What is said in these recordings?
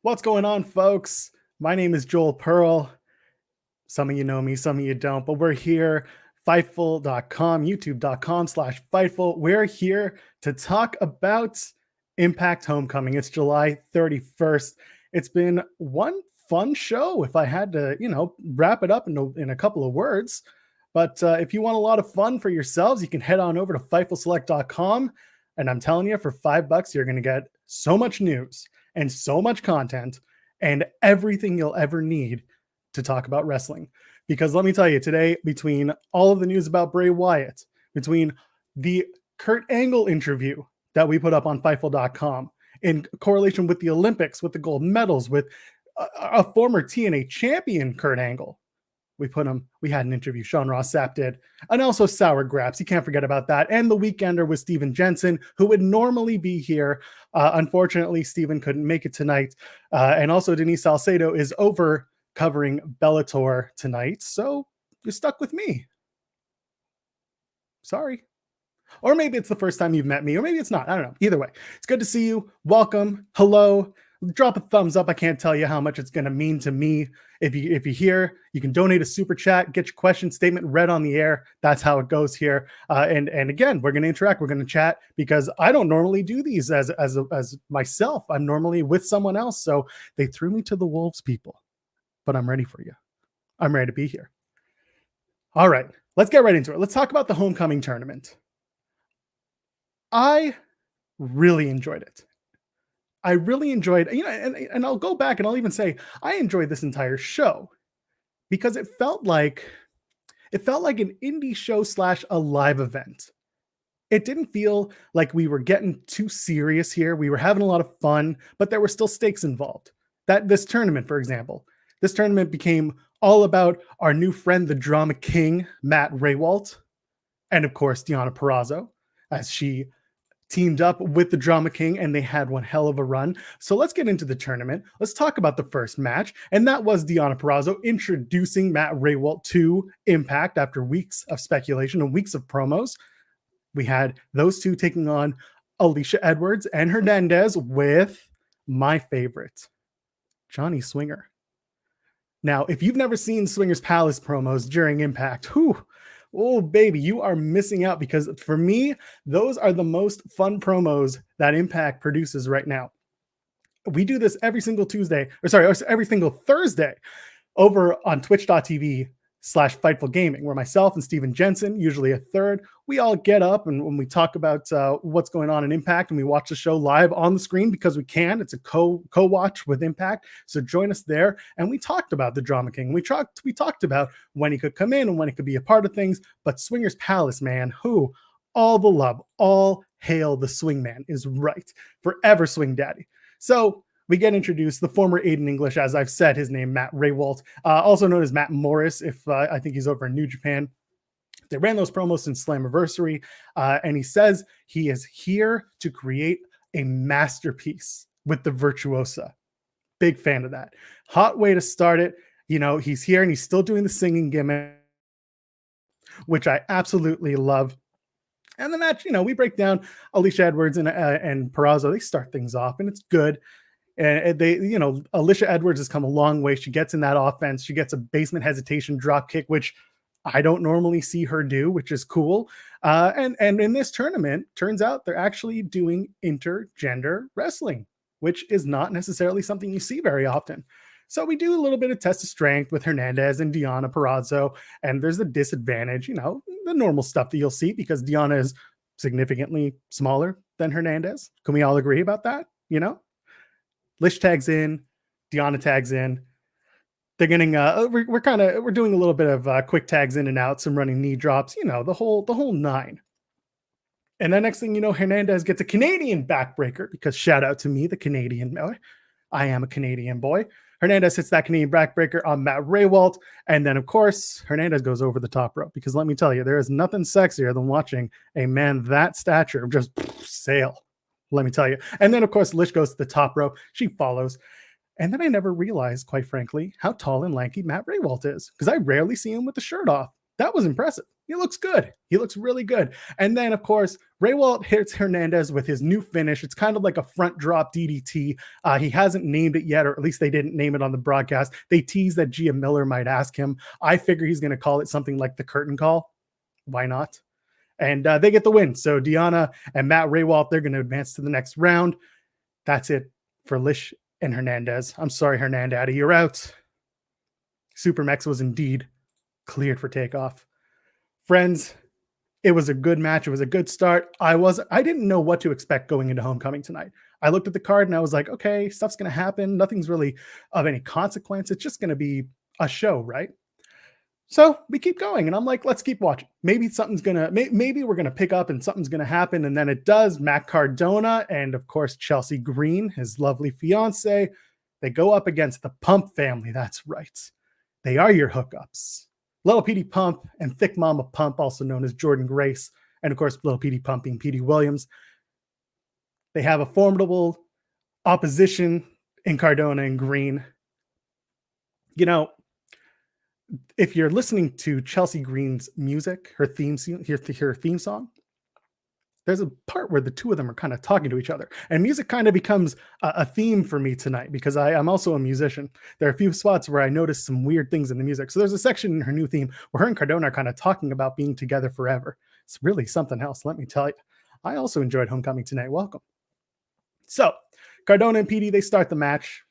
What's going on, folks? My name is Joel Pearl. Some of you know me, some of you don't, but we're here, Fightful.com, youtube.com/Fightful. We're here to talk about Impact Homecoming. It's July 31st. It's been one fun show, if I had to, wrap it up in a couple of words. But if you want a lot of fun for yourselves, you can head on over to FightfulSelect.com. And I'm telling you, for $5, you're going to get so much news and so much content and everything you'll ever need to talk about wrestling. Because let me tell you, today, between all of the news about Bray Wyatt, between the Kurt Angle interview that we put up on Fightful.com, in correlation with the Olympics, with the gold medals, with a former TNA champion, Kurt Angle, we had an interview, Sean Ross Sapp did, and also Sour Graps. You can't forget about that. And the Weekender with Steven Jensen, who would normally be here. Unfortunately, Steven couldn't make it tonight. And also Denise Salcedo is over covering Bellator tonight. So you're stuck with me. Sorry. Or maybe it's the first time you've met me, or maybe it's not. I don't know. Either way, it's good to see you. Welcome. Hello. Drop a thumbs up. I can't tell you how much it's going to mean to me. If you hear, you can donate a super chat, get your question statement read on the air. That's how it goes here. And again, we're going to interact. We're going to chat because I don't normally do these as myself. I'm normally with someone else. So they threw me to the wolves, people. But I'm ready for you. I'm ready to be here. All right, let's get right into it. Let's talk about the homecoming tournament. I really enjoyed it. I really enjoyed, and I'll go back and I'll even say I enjoyed this entire show because it felt like an indie show / a live event. It didn't feel like we were getting too serious here. We were having a lot of fun, but there were still stakes involved. This tournament, for example, this tournament became all about our new friend, the drama king, Matt Raywalt, and of course, Deonna Purrazzo, as she teamed up with the Drama King, and they had one hell of a run. So let's get into the tournament. Let's talk about the first match, and that was Deonna Purrazzo introducing Matt Raywalt to Impact after weeks of speculation and weeks of promos. We had those two taking on Alicia Edwards and Hernandez with my favorite, Johnny Swinger. Now, if you've never seen Swingers Palace promos during Impact, oh, baby, you are missing out because for me, those are the most fun promos that Impact produces right now. We do this every single every single Thursday over on twitch.tv/Fightful Gaming, where myself and Steven Jensen, usually a third, we all get up and when we talk about what's going on in Impact and we watch the show live on the screen because we can. It's a co-watch with Impact. So join us there. And we talked about the Drama King. We talked about when he could come in and when he could be a part of things. But Swingers Palace, man, all the love, all hail the Swing Man is right. Forever Swing Daddy. So we get introduced, the former Aiden English, as I've said his name, Matt Raywalt, also known as Matt Morris, if I think he's over in New Japan. They ran those promos in Slammiversary, and he says he is here to create a masterpiece with the Virtuosa. Big fan of that. Hot way to start it. He's here and he's still doing the singing gimmick, which I absolutely love. And the match, we break down Alicia Edwards and Purrazzo. They start things off, and it's good. And Alicia Edwards has come a long way. She gets in that offense. She gets a basement hesitation drop kick, which I don't normally see her do, which is cool. And in this tournament, turns out they're actually doing intergender wrestling, which is not necessarily something you see very often. So we do a little bit of test of strength with Hernandez and Deonna Purrazzo, and there's a disadvantage, the normal stuff that you'll see because Deonna is significantly smaller than Hernandez. Can we all agree about that? Lish tags in, Deonna tags in. They're getting we're doing a little bit of quick tags in and out, some running knee drops, the whole nine. And then next thing you know, Hernandez gets a Canadian backbreaker because shout out to me, the Canadian boy. I am a Canadian boy. Hernandez hits that Canadian backbreaker on Matt Raywalt, and then of course Hernandez goes over the top rope because let me tell you, there is nothing sexier than watching a man that stature just sail. Let me tell you. And then, of course, Lish goes to the top rope. She follows. And then I never realized, quite frankly, how tall and lanky Matt Raywalt is because I rarely see him with the shirt off. That was impressive. He looks good. He looks really good. And then, of course, Ray Walt hits Hernandez with his new finish. It's kind of like a front drop DDT. He hasn't named it yet, or at least they didn't name it on the broadcast. They tease that Gia Miller might ask him. I figure he's going to call it something like the curtain call. Why not? And they get the win. So Deanna and Matt Raywalt, they're going to advance to the next round. That's it for Lish and Hernandez. I'm sorry, Hernandez, you're out. Supermex was indeed cleared for takeoff. Friends, it was a good match. It was a good start. I didn't know what to expect going into Homecoming tonight. I looked at the card and I was like, okay, stuff's going to happen. Nothing's really of any consequence. It's just going to be a show, right? So we keep going, and I'm like, let's keep watching. Maybe we're gonna pick up, and something's gonna happen, and then it does. Matt Cardona and of course Chelsea Green, his lovely fiance, they go up against the Pump family. That's right, they are your hookups. Little Petey Pump and Thick Mama Pump, also known as Jordan Grace, and of course Little Petey Pump being Petey Williams. They have a formidable opposition in Cardona and Green. You know, if you're listening to Chelsea Green's music, her theme song, there's a part where the two of them are kind of talking to each other, and music kind of becomes a theme for me tonight because I'm also a musician. There are a few spots where I noticed some weird things in the music. So there's a section in her new theme where her and Cardona are kind of talking about being together forever. It's really something else, let me tell you. I also enjoyed Homecoming tonight. Welcome. So Cardona and Petey, they start the match.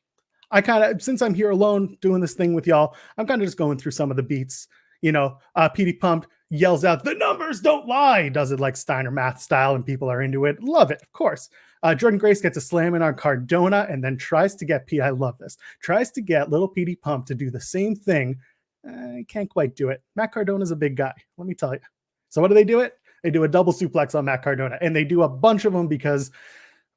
Since I'm here alone doing this thing with y'all, I'm kind of just going through some of the beats. You know, Petey Pump yells out, "The numbers don't lie," does it like Steiner math style, and people are into it. Love it, of course. Jordan Grace gets a slam in on Cardona and then tries to get I love this, tries to get little Petey Pump to do the same thing. Can't quite do it. Matt Cardona's a big guy, let me tell you. So what do? They do a double suplex on Matt Cardona, and they do a bunch of them because,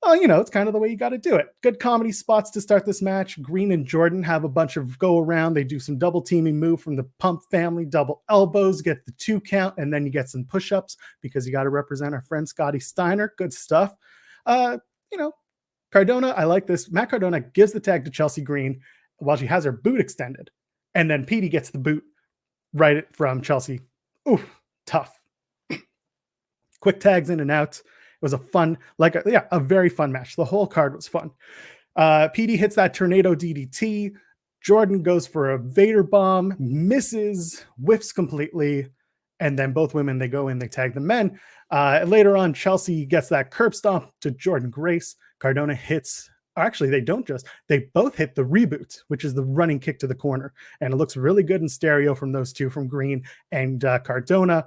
well, you know, it's kind of the way you got to do it. Good comedy spots to start this match. Green and Jordan have a bunch of go around. They do some double teaming move from the Pump family, double elbows, get the 2 count, and then you get some push-ups because you got to represent our friend Scotty Steiner. Good stuff. You know, Cardona, I like this. Matt Cardona gives the tag to Chelsea Green while she has her boot extended. And then Petey gets the boot right from Chelsea. Ooh, tough. Quick tags in and out. It was a fun, a very fun match. The whole card was fun. Petey hits that tornado DDT. Jordan goes for a Vader bomb, misses, whiffs completely, and then both women, they go in, they tag the men. Later on, Chelsea gets that curb stomp to Jordan Grace. Cardona hits, actually, they both hit the reboot, which is the running kick to the corner. And it looks really good in stereo from those two, from Green and Cardona.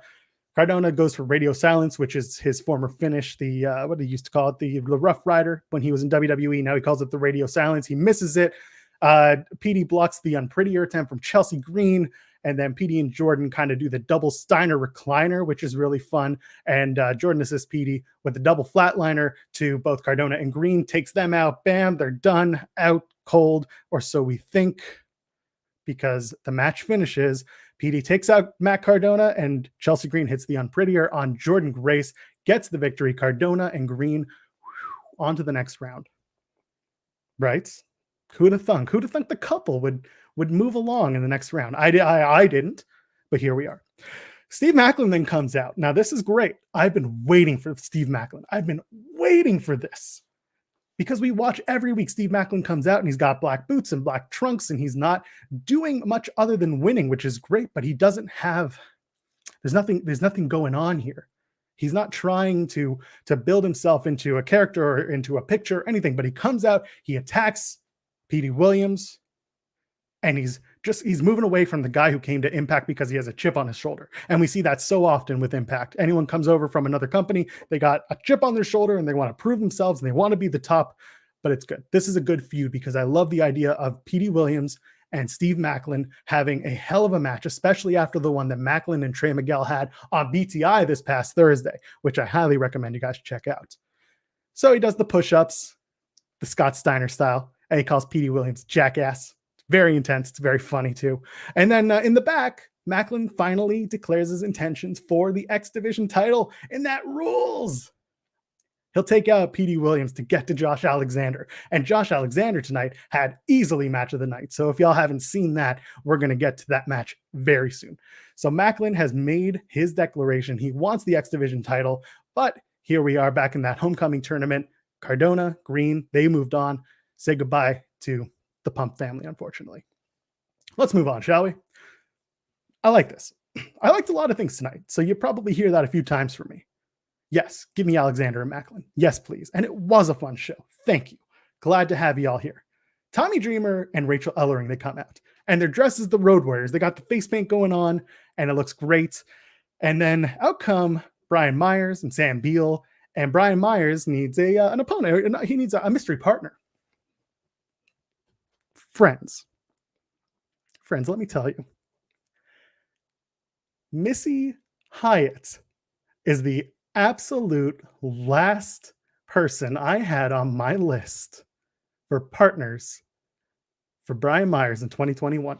Cardona goes for radio silence, which is his former finish, the what he used to call it, the Rough Rider when he was in WWE. Now he calls it the radio silence. He misses it. Petey blocks the unprettier attempt from Chelsea Green, and then Petey and Jordan kind of do the double Steiner recliner, which is really fun. And Jordan assists Petey with the double flatliner to both Cardona and Green, takes them out. Bam, they're done, out cold, or so we think, because the match finishes. Petey takes out Matt Cardona, and Chelsea Green hits the unprettier on Jordan Grace, gets the victory. Cardona and Green on to the next round. Right? Who'd have thunk? Who'd have thunk the couple would move along in the next round? I didn't, but here we are. Steve Macklin then comes out. Now, this is great. I've been waiting for Steve Macklin. I've been waiting for this, because we watch every week. Steve Macklin comes out and he's got black boots and black trunks, and he's not doing much other than winning, which is great, but he doesn't have, there's nothing going on here. He's not trying to build himself into a character or into a picture or anything, but he comes out, he attacks Petey Williams, and he's moving away from the guy who came to Impact because he has a chip on his shoulder. And we see that so often with Impact. Anyone comes over from another company, they got a chip on their shoulder and they want to prove themselves and they want to be the top, but it's good. This is a good feud because I love the idea of Petey Williams and Steve Macklin having a hell of a match, especially after the one that Macklin and Trey Miguel had on BTI this past Thursday, which I highly recommend you guys check out. So he does the push-ups, the Scott Steiner style, and he calls Petey Williams jackass. Very intense. It's very funny too. And then in the back, Macklin finally declares his intentions for the X Division title, and that rules. He'll take out Petey Williams to get to Josh Alexander. And Josh Alexander tonight had easily match of the night. So if y'all haven't seen that, we're going to get to that match very soon. So Macklin has made his declaration. He wants the X Division title, but here we are back in that homecoming tournament. Cardona, Green, they moved on. Say goodbye to the Pump family, unfortunately. Let's move on, shall we? I like this. I liked a lot of things tonight, so you probably hear that a few times from me. Yes, give me Alexander and Macklin. Yes, please. And it was a fun show. Thank you. Glad to have you all here. Tommy Dreamer and Rachel Ellering, they come out. And they're dressed as the Road Warriors. They got the face paint going on, and it looks great. And then out come Brian Myers and Sam Beal. And Brian Myers needs an opponent. He needs a mystery partner. Friends, let me tell you. Missy Hyatt is the absolute last person I had on my list for partners for Brian Myers in 2021.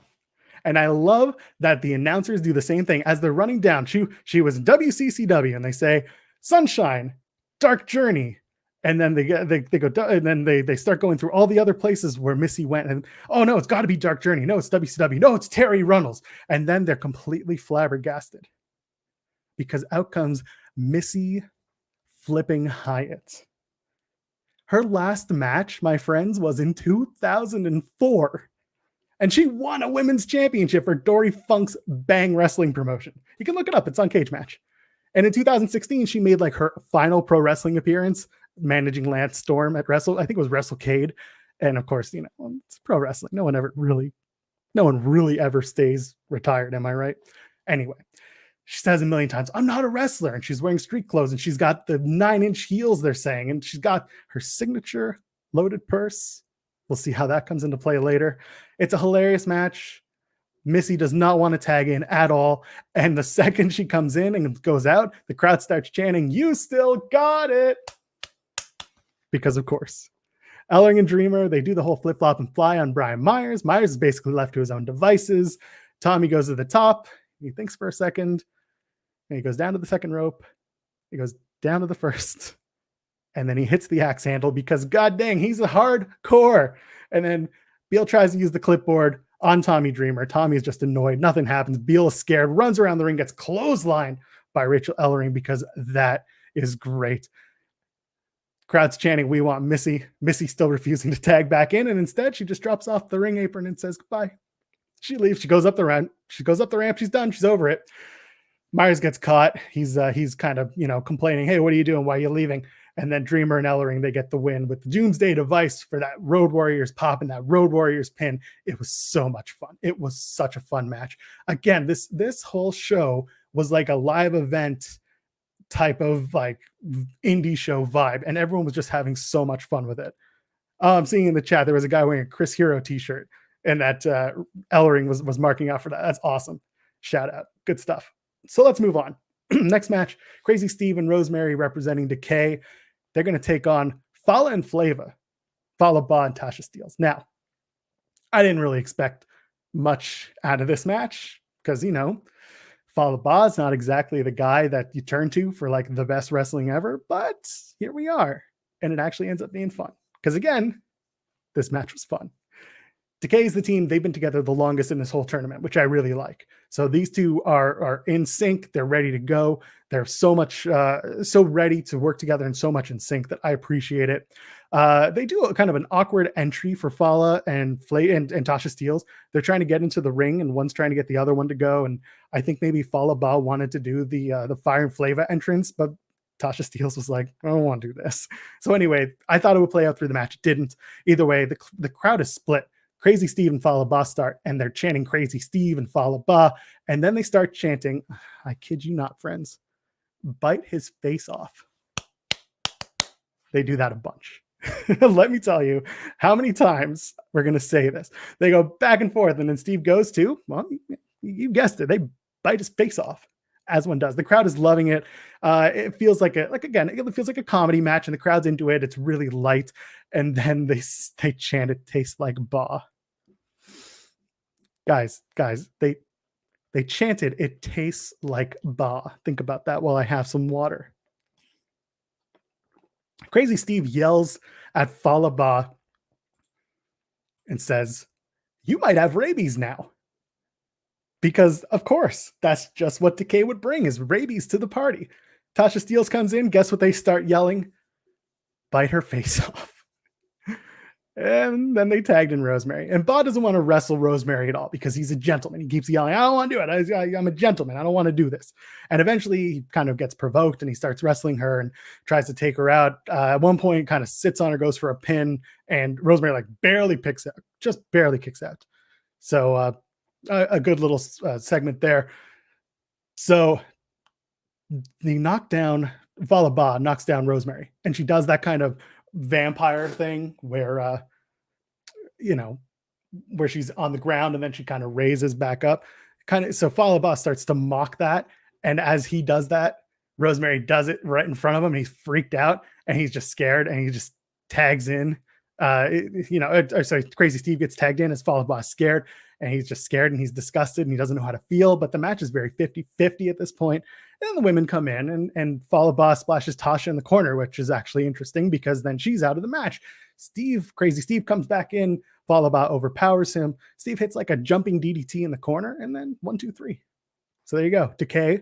And I love that the announcers do the same thing as they're running down. She was WCCW, and they say Sunshine, Dark Journey, and then they go, and then they start going through all the other places where Missy went, and oh no, it's got to be Dark Journey. No, it's WCW. No, it's Terry Runnels. And then they're completely flabbergasted because out comes Missy flipping Hyatt. Her last match, my friends, was in 2004. And she won a women's championship for Dory Funk's Bang Wrestling promotion. You can look it up. It's on Cage Match. And in 2016, she made like her final pro wrestling appearance, managing Lance Storm at I think it was WrestleCade. And of course, it's pro wrestling. No one really ever stays retired. Am I right? Anyway, she says a million times, I'm not a wrestler. And she's wearing street clothes, and she's got the 9-inch heels, they're saying. And she's got her signature loaded purse. We'll see how that comes into play later. It's a hilarious match. Missy does not want to tag in at all. And the second she comes in and goes out, the crowd starts chanting, "You still got it." Because of course. Ellering and Dreamer, they do the whole flip-flop and fly on Brian Myers. Myers is basically left to his own devices. Tommy goes to the top. He thinks for a second. And he goes down to the second rope. He goes down to the first. And then he hits the axe handle because god dang, he's a hardcore. And then Beal tries to use the clipboard on Tommy Dreamer. Tommy is just annoyed. Nothing happens. Beal is scared, runs around the ring, gets clotheslined by Rachel Ellering because that is great. Crowd's chanting, "We want Missy." Missy still refusing to tag back in, and instead she just drops off the ring apron and says goodbye. She leaves. She goes up the ramp. She's done. She's over it. Myers gets caught. He's kind of complaining, "Hey, what are you doing? Why are you leaving?" And then Dreamer and Ellering, they get the win with the Doomsday device for that Road Warriors pop and that Road Warriors pin. It was so much fun. It was such a fun match. Again, this whole show was like a live event type of like indie show vibe, and everyone was just having so much fun with it. I'm seeing in the chat there was a guy wearing a Chris Hero t-shirt, and that Ellering was marking out for that. That's awesome. Shout out. Good stuff. So let's move on. Next match, Crazy Steve and Rosemary representing Decay. They're going to take on Fala and Flava. Fala Ba and Tasha Steelz. Now, I didn't really expect much out of this match because, Fala Ba is not exactly the guy that you turn to for like the best wrestling ever, but here we are. And it actually ends up being fun. Because again, this match was fun. Decay is the team. They've been together the longest in this whole tournament, which I really like. So these two are in sync. They're ready to go. They're so ready to work together and so much in sync that I appreciate it. They do a kind of an awkward entry for Fala and Tasha Steelz. They're trying to get into the ring, and one's trying to get the other one to go. And I think maybe Fala Ba wanted to do the Fire and Flava entrance, but Tasha Steelz was like, "I don't want to do this." So anyway, I thought it would play out through the match. It didn't. Either way, the crowd is split. Crazy Steve and Fala Ba start, and they're chanting Crazy Steve and Fala Ba, and then they start chanting, I kid you not, friends, "Bite his face off." They do that a bunch. Let me tell you how many times we're going to say this. They go back and forth, and then Steve goes to, well, you guessed it, they bite his face off, as one does. The crowd is loving it. It feels like it feels like a comedy match, and the crowd's into it. It's really light, and then they chant, "It tastes like Ba." Guys, they chanted, "It tastes like Ba." Think about that while I have some water. Crazy Steve yells at Falaba and says, "You might have rabies now." Because, of course, that's just what Decay would bring, is rabies to the party. Tasha Steelz comes in. Guess what they start yelling? Bite her face off. And then they tagged in Rosemary. And Bob doesn't want to wrestle Rosemary at all because he's a gentleman. He keeps yelling, "I don't want to do it. I'm a gentleman. I don't want to do this." And eventually he kind of gets provoked and he starts wrestling her and tries to take her out. At one point, kind of sits on her, goes for a pin, and Rosemary like barely picks out, just barely kicks out. So a good little segment there. So the knockdown, Falaba knocks down Rosemary, and she does that kind of vampire thing where where she's on the ground and then she kind of raises back up, kind of. So Falaba starts to mock that, and as he does that, Rosemary does it right in front of him, and he's freaked out and he's just scared, and he just tags in. Sorry, Crazy Steve gets tagged in as Falaba scared, and he's just scared and he's disgusted and he doesn't know how to feel. But the match is very 50-50 at this point. And then the women come in and Falaba splashes Tasha in the corner, which is actually interesting because then she's out of the match. Crazy Steve comes back in. Falaba overpowers him. Steve hits like a jumping DDT in the corner, and then 1, 2, 3. So there you go. Decay,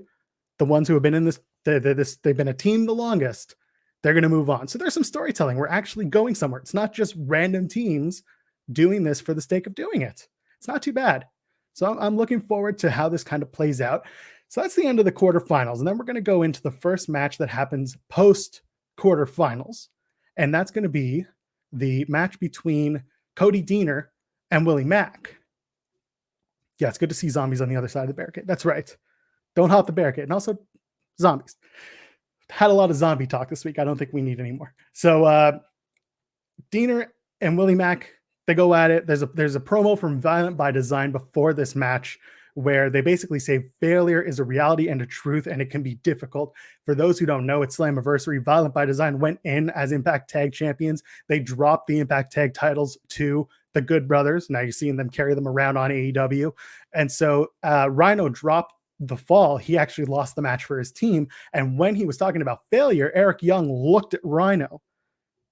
the ones who have been in this, they've been a team the longest. They're going to move on. So there's some storytelling. We're actually going somewhere. It's not just random teams doing this for the sake of doing it. It's not too bad. So I'm looking forward to how this kind of plays out. So that's the end of the quarterfinals. And then we're going to go into the first match that happens post quarterfinals. And that's going to be the match between Cody Deaner and Willie Mack. Yeah, it's good to see zombies on the other side of the barricade. That's right. Don't hop the barricade. And also zombies. Had a lot of zombie talk this week. I don't think we need any more. So Deaner and Willie Mack, they go at it. There's a promo from Violent by Design before this match where they basically say failure is a reality and a truth, and it can be difficult. For those who don't know, it's Slammiversary. Violent by Design went in as Impact Tag Champions. They dropped the Impact Tag titles to the Good Brothers. Now you're seeing them carry them around on AEW. And so Rhino dropped the fall. He actually lost the match for his team. And when he was talking about failure, Eric Young looked at Rhino.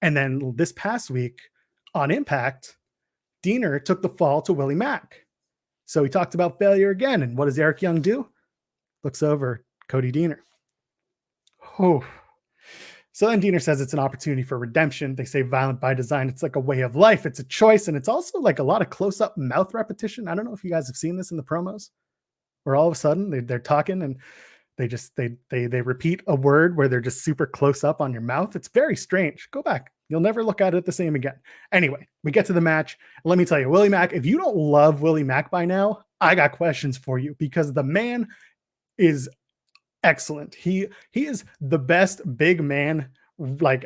And then this past week on Impact, Deaner took the fall to Willie Mack. So he talked about failure again. And what does Eric Young do? Looks over Cody Deaner. Oh. So then Deaner says it's an opportunity for redemption. They say Violent by Design. It's like a way of life. It's a choice. And it's also like a lot of close-up mouth repetition. I don't know if you guys have seen this in the promos, where all of a sudden they're talking and they repeat a word where they're just super close up on your mouth. It's very strange. Go back. You'll never look at it the same again. Anyway, we get to the match. Let me tell you, Willie Mack, if you don't love Willie Mack by now, I got questions for you, because the man is excellent. He is the best big man, like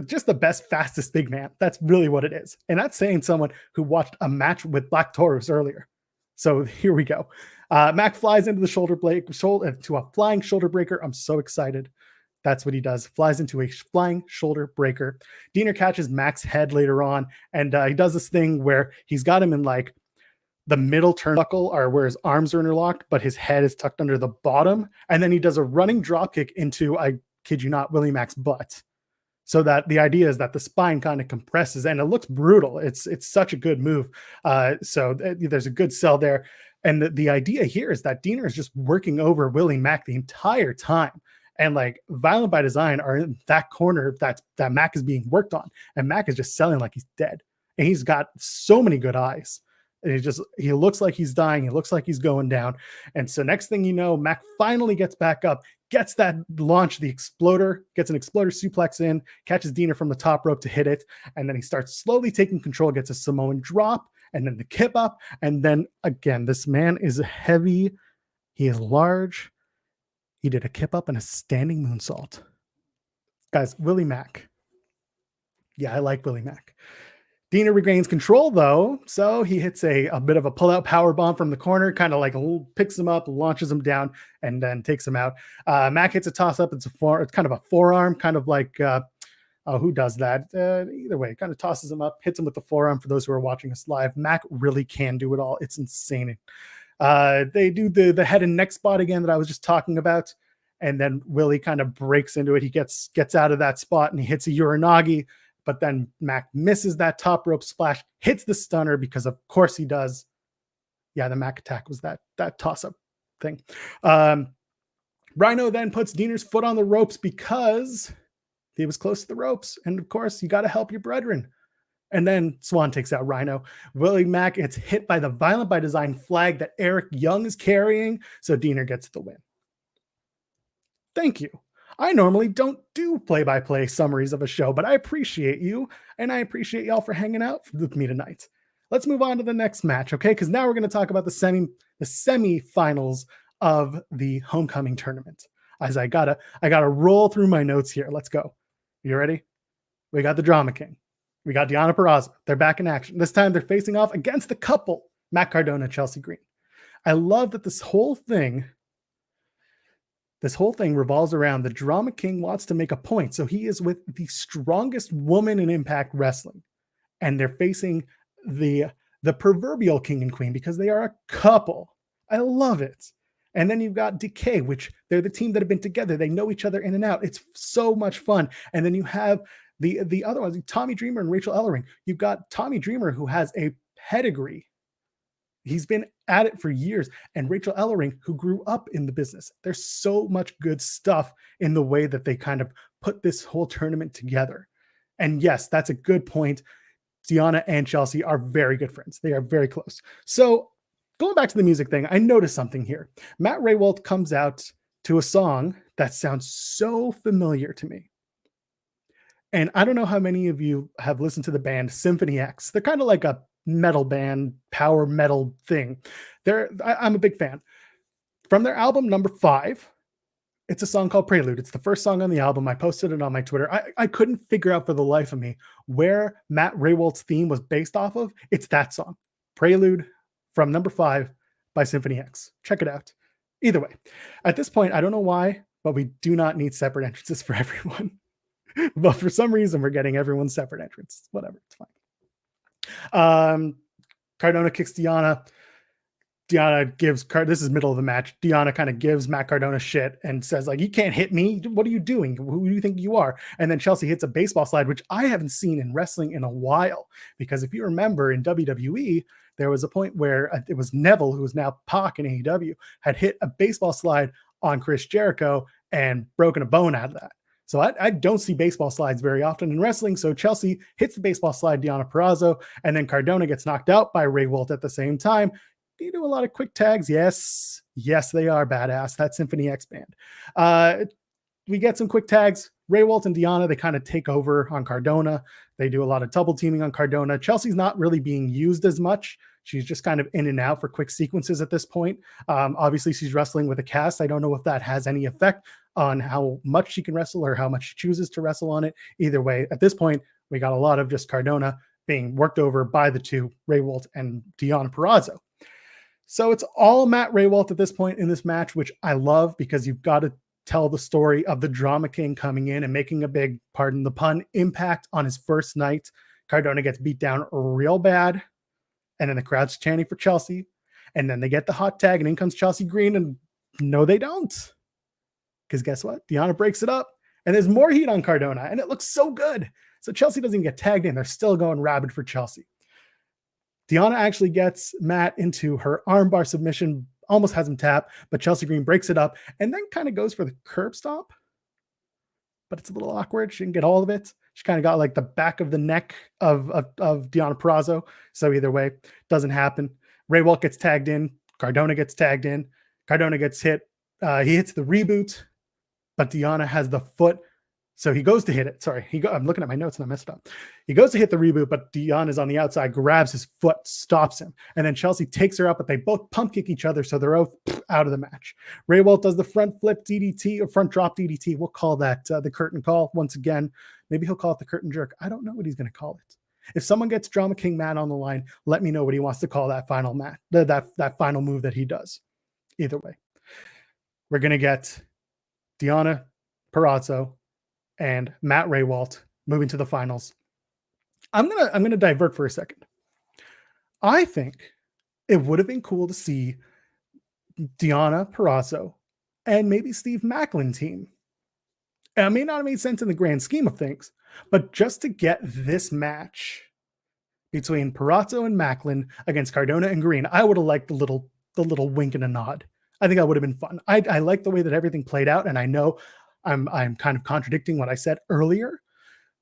just the best, fastest big man. That's really what it is. And that's saying someone who watched a match with Black Taurus earlier. So here we go. Mack flies into the to a flying shoulder breaker. I'm so excited. That's what he does. Flies into a flying shoulder breaker. Deaner catches Mack's head later on, and he does this thing where he's got him in like the middle turnbuckle, or where his arms are interlocked, but his head is tucked under the bottom. And then he does a running dropkick into, I kid you not, Willie Mack's butt. So that the idea is that the spine kind of compresses, and it looks brutal. It's such a good move. So there's a good sell there. And the idea here is that Deaner is just working over Willie Mack the entire time. And like Violent by Design are in that corner that Mack is being worked on. And Mack is just selling like he's dead. And he's got so many good eyes. And he looks like he's dying. He looks like he's going down. And so next thing you know, Mack finally gets back up, gets that launch, the exploder, gets an exploder suplex in, catches Deaner from the top rope to hit it. And then he starts slowly taking control, gets a Samoan drop, and then the kip up. And then again, this man is heavy. He is large. He did a kip up and a standing moonsault. Guys, Willie Mack. Yeah, I like Willie Mack. Deaner regains control, though, so he hits a bit of a pull-out power bomb from the corner, kind of like picks him up, launches him down, and then takes him out. Mack hits a toss-up. It's kind of a forearm, kind of like, who does that? Either way, kind of tosses him up, hits him with the forearm for those who are watching us live. Mack really can do it all. It's insane. They do the head and neck spot again that I was just talking about. and then Willie kind of breaks into it. He gets out of that spot and he hits a Uranagi, but then Mack misses that top rope splash, hits the stunner because of course he does. Yeah, the Mack attack was that toss up thing. Rhino then puts Diener's foot on the ropes because he was close to the ropes, and of course you got to help your brethren. And then Swan takes out Rhino. Willie Mack gets hit by the Violent by Design flag that Eric Young is carrying, so Diener gets the win. Thank you. I normally don't do play-by-play summaries of a show, but I appreciate you, and I appreciate y'all for hanging out with me tonight. Let's move on to the next match, okay? Because now we're going to talk about the semifinals of the homecoming tournament. As I gotta roll through my notes here. Let's go. You ready? We got the Drama King. We got Deonna Purrazzo. They're back in action. This time they're facing off against the couple, Matt Cardona, Chelsea Green. I love that this whole thing revolves around the Drama King wants to make a point. So he is with the strongest woman in Impact Wrestling. And they're facing the proverbial king and queen because they are a couple. I love it. And then you've got Decay, which they're the team that have been together. They know each other in and out. It's so much fun. And then you have the other ones, Tommy Dreamer and Rachel Ellering. You've got Tommy Dreamer, who has a pedigree. He's been at it for years. And Rachel Ellering, who grew up in the business. There's so much good stuff in the way that they kind of put this whole tournament together. And yes, that's a good point. Deonna and Chelsea are very good friends. They are very close. So going back to the music thing, I noticed something here. Matt Raywalt comes out to a song that sounds so familiar to me. And I don't know how many of you have listened to the band Symphony X. They're kind of like a metal band, power metal thing. I'm a big fan. From their album number 5, it's a song called Prelude. It's the first song on the album. I posted it on my Twitter. I couldn't figure out for the life of me where Matt Raywalt's theme was based off of. It's that song, Prelude, from number 5 by Symphony X. Check it out. Either way, at this point, I don't know why, but we do not need separate entrances for everyone. But for some reason, we're getting everyone's separate entrance. Whatever, it's fine. Cardona kicks Deonna. Deonna gives this is middle of the match. Deonna kind of gives Matt Cardona shit and says, like, you can't hit me. What are you doing? Who do you think you are? And then Chelsea hits a baseball slide, which I haven't seen in wrestling in a while. Because if you remember in WWE, there was a point where it was Neville, who is now Pac in AEW, had hit a baseball slide on Chris Jericho and broken a bone out of that. So I don't see baseball slides very often in wrestling. So Chelsea hits the baseball slide, Deonna Purrazzo, and then Cardona gets knocked out by Raywalt at the same time. You do a lot of quick tags. Yes, they are badass. That Symphony X band. We get some quick tags. Raywalt and Deonna, they kind of take over on Cardona. They do a lot of double teaming on Cardona. Chelsea's not really being used as much. She's just kind of in and out for quick sequences at this point. Obviously, she's wrestling with a cast. I don't know if that has any effect on how much she can wrestle or how much she chooses to wrestle on it. Either way, at this point, we got a lot of just Cardona being worked over by the two, Raywalt and Deonna Purrazzo. So it's all Matt Raywalt at this point in this match, which I love because you've got to tell the story of the Drama King coming in and making a big, pardon the pun, impact on his first night. Cardona gets beat down real bad. And then the crowd's chanting for Chelsea. And then they get the hot tag and in comes Chelsea Green. And no, they don't. Because guess what? Deonna breaks it up. And there's more heat on Cardona. And it looks so good. So Chelsea doesn't even get tagged in. They're still going rabid for Chelsea. Deonna actually gets Matt into her armbar submission. Almost has him tap. But Chelsea Green breaks it up. And then kind of goes for the curb stomp. But it's a little awkward. She didn't get all of it. She kind of got like the back of the neck of Deonna Purrazzo. So either way, doesn't happen. Raywalt gets tagged in. Cardona gets tagged in. Cardona gets hit. He hits the reboot, but Deonna has the foot. So he goes to hit it. Sorry, I'm looking at my notes and I messed up. He goes to hit the reboot, but Deonna is on the outside, grabs his foot, stops him. And then Chelsea takes her up, but they both pump kick each other. So they're both out of the match. Raywalt does the front flip DDT or front drop DDT. We'll call that the curtain call once again. Maybe he'll call it the curtain jerk. I don't know what he's going to call it. If someone gets Drama King Matt on the line, let me know what he wants to call that final match, that final move that he does. Either way, we're going to get Deonna Purrazzo and Matt Raywalt moving to the finals. I'm gonna divert for a second. I think it would have been cool to see Deonna Purrazzo and maybe Steve Macklin team. And it may not have made sense in the grand scheme of things, but just to get this match between Perazzo and Macklin against Cardona and Green, I would have liked the little wink and a nod. I think that would have been fun. I like the way that everything played out, and I know I'm kind of contradicting what I said earlier,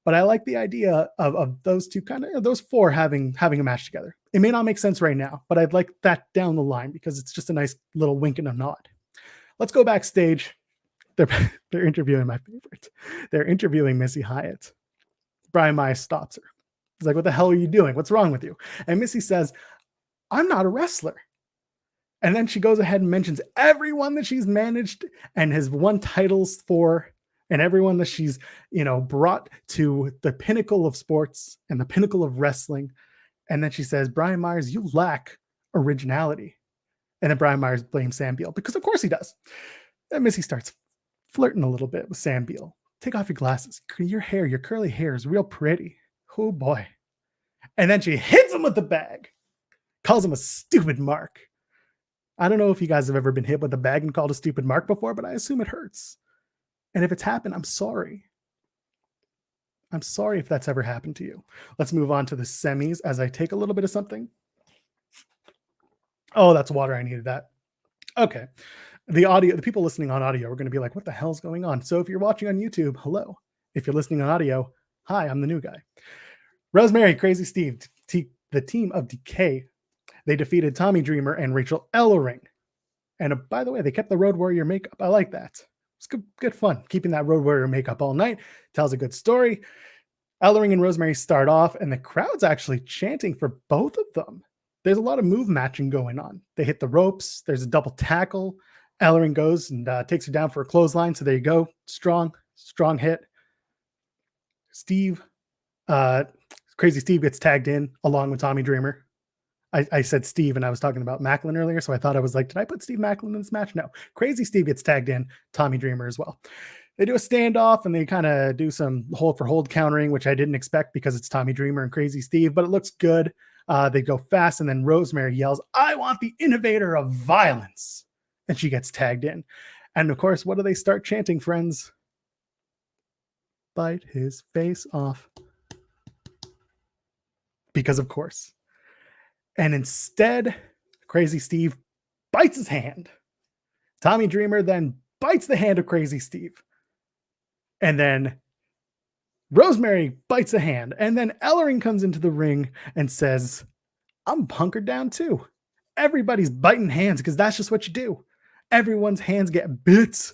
but I like the idea of those two those four having a match together. It may not make sense right now, but I'd like that down the line because it's just a nice little wink and a nod. Let's go backstage. They're interviewing my favorite. They're interviewing Missy Hyatt. Brian Myers stops her. He's like, "What the hell are you doing? What's wrong with you?" And Missy says, "I'm not a wrestler." And then she goes ahead and mentions everyone that she's managed and has won titles for, and everyone that she's, brought to the pinnacle of sports and the pinnacle of wrestling. And then she says, "Brian Myers, you lack originality." And then Brian Myers blames Sam Beal, because of course he does. And Missy starts flirting a little bit with Sam Beal. "Take off your glasses. Your hair, your curly hair is real pretty." Oh boy. And then she hits him with the bag, calls him a stupid mark. I don't know if you guys have ever been hit with a bag and called a stupid mark before, but I assume it hurts. And if it's happened, I'm sorry. I'm sorry if that's ever happened to you. Let's move on to the semis as I take a little bit of something. Oh, that's water. I needed that. Okay. The people listening on audio are going to be like, "What the hell's going on?" So if you're watching on YouTube, hello. If you're listening on audio, hi, I'm the new guy. Rosemary, Crazy Steve, the team of Decay. They defeated Tommy Dreamer and Rachel Ellering. And by the way, they kept the Road Warrior makeup. I like that. It's good fun. Keeping that Road Warrior makeup all night. Tells a good story. Ellering and Rosemary start off, and the crowd's actually chanting for both of them. There's a lot of move matching going on. They hit the ropes. There's a double tackle. Ellering goes and takes her down for a clothesline. So there you go. Strong hit. Crazy Steve gets tagged in along with Tommy Dreamer. I said Steve, and I was talking about Macklin earlier, so I thought I was like, did I put Steve Macklin in this match? No. Crazy Steve gets tagged in, Tommy Dreamer as well. They do a standoff, and they kind of do some hold-for-hold countering, which I didn't expect because it's Tommy Dreamer and Crazy Steve, but it looks good. They go fast, and then Rosemary yells, "I want the innovator of violence," and she gets tagged in. And, of course, what do they start chanting, friends? "Bite his face off." Because, of course. And instead, Crazy Steve bites his hand. Tommy Dreamer then bites the hand of Crazy Steve. And then Rosemary bites the hand. And then Ellering comes into the ring and says, "I'm hunkered down too." Everybody's biting hands because that's just what you do. Everyone's hands get bit.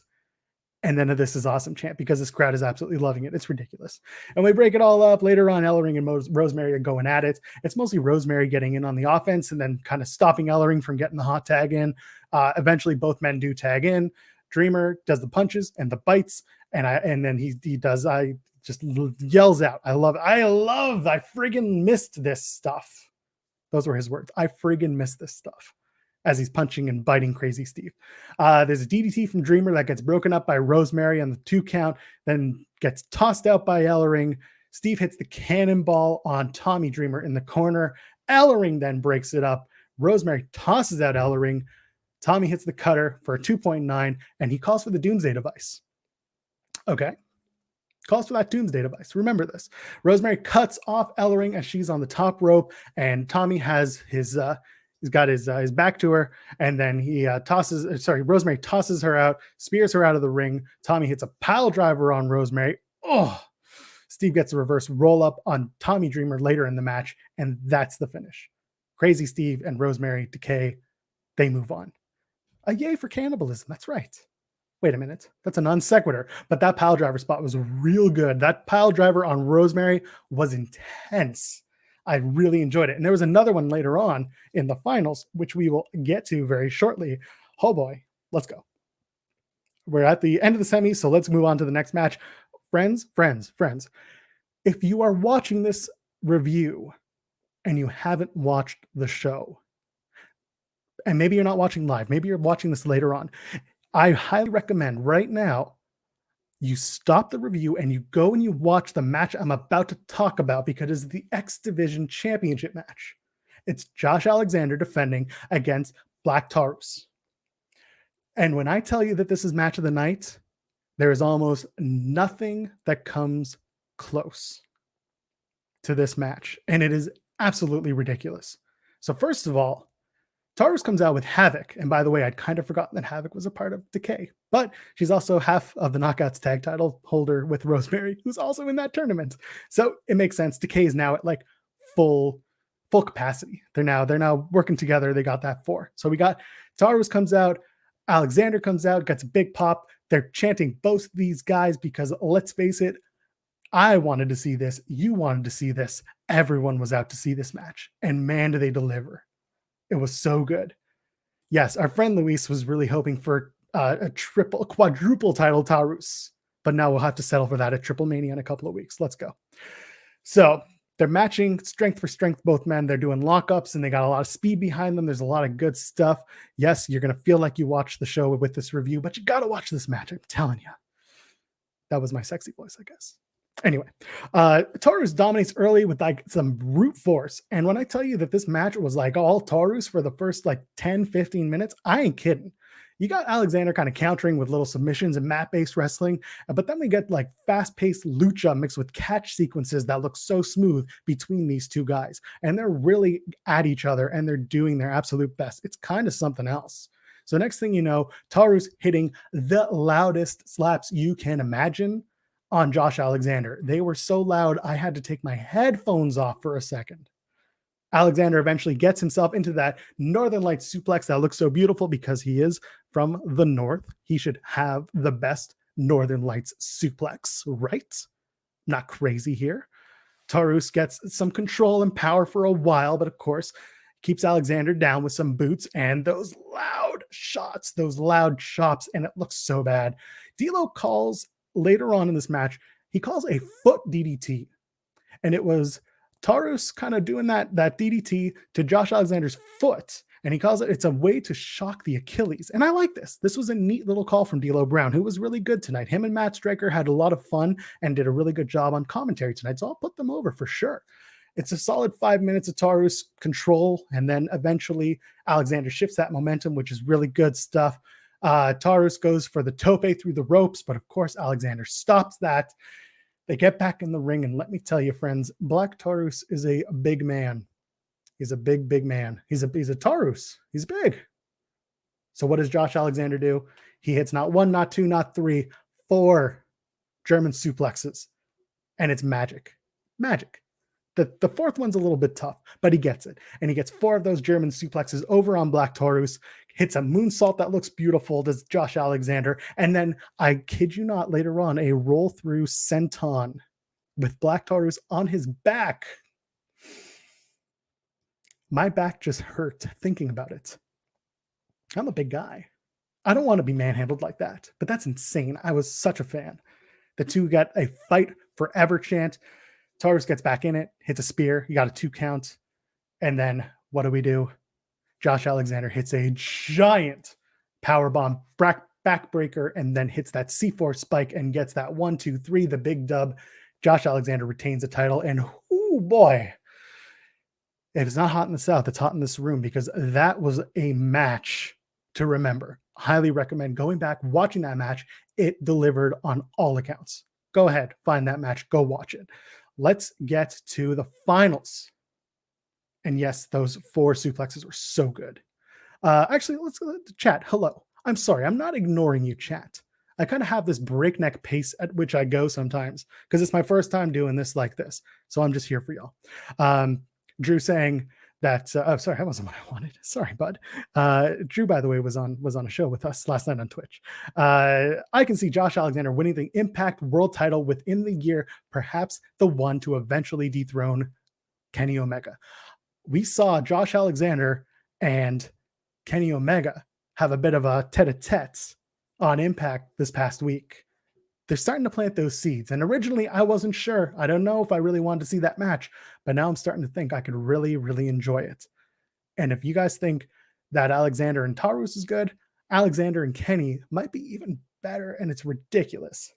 And then this is awesome chant because this crowd is absolutely loving it. It's ridiculous. And we break it all up. Later on, Ellering and Rosemary are going at it. It's mostly Rosemary getting in on the offense and then kind of stopping Ellering from getting the hot tag in. Eventually, both men do tag in. Dreamer does the punches and the bites. And then he just yells out, "I love it. I friggin' missed this stuff." Those were his words. "I friggin' missed this stuff," as he's punching and biting Crazy Steve. There's a DDT from Dreamer that gets broken up by Rosemary on the 2 count, then gets tossed out by Ellering. Steve hits the cannonball on Tommy Dreamer in the corner. Ellering then breaks it up. Rosemary tosses out Ellering. Tommy hits the cutter for a 2.9, and he calls for the Doomsday Device. Okay. Calls for that Doomsday Device. Remember this. Rosemary cuts off Ellering as she's on the top rope, and Tommy has his... he's got his back to her, and then Rosemary tosses her out, spears her out of the ring. Tommy hits a pile driver on Rosemary. Oh, Steve gets a reverse roll up on Tommy Dreamer later in the match, and that's the finish. Crazy Steve and Rosemary Decay, they move on. A yay for cannibalism. That's right. Wait a minute. That's a non sequitur, but that pile driver spot was real good. That pile driver on Rosemary was intense. I really enjoyed it. And there was another one later on in the finals, which we will get to very shortly. Oh boy, let's go. We're at the end of the semi, so let's move on to the next match. Friends, if you are watching this review and you haven't watched the show, and maybe you're not watching live, maybe you're watching this later on, I highly recommend right now you stop the review and you go and you watch the match I'm about to talk about, because it's the X Division Championship match. It's Josh Alexander defending against Black Taurus. And when I tell you that this is match of the night, there is almost nothing that comes close to this match. And it is absolutely ridiculous. So, first of all, Taurus comes out with Havoc. And by the way, I'd kind of forgotten that Havoc was a part of Decay, but she's also half of the Knockouts tag title holder with Rosemary, who's also in that tournament. So it makes sense. Decay is now at like full capacity. They're now working together. They got that 4. So we got Taurus comes out, Alexander comes out, gets a big pop. They're chanting both these guys because let's face it, I wanted to see this. You wanted to see this. Everyone was out to see this match. And man, do they deliver. It was so good. Yes, our friend Luis was really hoping for a quadruple title Taurus, but now we'll have to settle for that at Triple Mania in a couple of weeks. Let's go. So they're matching strength for strength, both men. They're doing lockups and they got a lot of speed behind them. There's a lot of good stuff. Yes, you're going to feel like you watched the show with this review, but you got to watch this match. I'm telling you. That was my sexy voice, I guess. Anyway, Taurus dominates early with like some brute force. And when I tell you that this match was like all Taurus for the first like 10, 15 minutes, I ain't kidding. You got Alexander kind of countering with little submissions and mat-based wrestling, but then we get like fast-paced lucha mixed with catch sequences that look so smooth between these two guys. And they're really at each other and they're doing their absolute best. It's kind of something else. So next thing you know, Taurus hitting the loudest slaps you can imagine on Josh Alexander. They were so loud, I had to take my headphones off for a second. Alexander eventually gets himself into that Northern Lights suplex that looks so beautiful because he is from the North. He should have the best Northern Lights suplex, right? Not crazy here. Taurus gets some control and power for a while, but of course, keeps Alexander down with some boots and those loud shots, those loud chops, and it looks so bad. D'Lo calls later on in this match, he calls a foot DDT, and it was Taurus kind of doing that DDT to Josh Alexander's foot, and he calls it's a way to shock the Achilles. And I like this. This was a neat little call from D'Lo Brown, who was really good tonight. Him and Matt Striker had a lot of fun and did a really good job on commentary tonight, so I'll put them over for sure. It's a solid 5 minutes of Taurus control, and then eventually Alexander shifts that momentum, which is really good stuff. Taurus goes for the tope through the ropes, but of course Alexander stops that. They get back in the ring, and let me tell you, friends, Black Taurus is a big man. He's a big man. He's a Taurus. He's big. So what does Josh Alexander do? He hits not 1, not 2, not 3, 4 German suplexes, and it's magic. Magic. The fourth one's a little bit tough, but he gets it. And he gets 4 of those German suplexes over on Black Taurus, hits a moonsault that looks beautiful, does Josh Alexander. And then, I kid you not, later on, a roll through senton with Black Taurus on his back. My back just hurt thinking about it. I'm a big guy. I don't want to be manhandled like that, but that's insane. I was such a fan. The two got a fight forever chant. Taurus gets back in it, hits a spear. You got a 2 count. And then what do? Josh Alexander hits a giant powerbomb backbreaker and then hits that C4 spike and gets that 1, 2, 3, the big dub. Josh Alexander retains the title. And oh boy, if it's not hot in the South, it's hot in this room, because that was a match to remember. Highly recommend going back, watching that match. It delivered on all accounts. Go ahead, find that match, go watch it. Let's get to the finals. And yes, those 4 suplexes were so good. Actually, let's go to chat. Hello. I'm sorry. I'm not ignoring you, chat. I kind of have this breakneck pace at which I go sometimes because it's my first time doing this like this. So I'm just here for y'all. Drew saying that, oh, sorry, that wasn't what I wanted. Sorry, bud. Drew, by the way, was on a show with us last night on Twitch. I can see Josh Alexander winning the Impact World title within the year, perhaps the one to eventually dethrone Kenny Omega. We saw Josh Alexander and Kenny Omega have a bit of a tete-a-tete on Impact this past week. They're starting to plant those seeds. And originally, I wasn't sure. I don't know if I really wanted to see that match, but now I'm starting to think I could really, really enjoy it. And if you guys think that Alexander and Taurus is good, Alexander and Kenny might be even better, and it's ridiculous.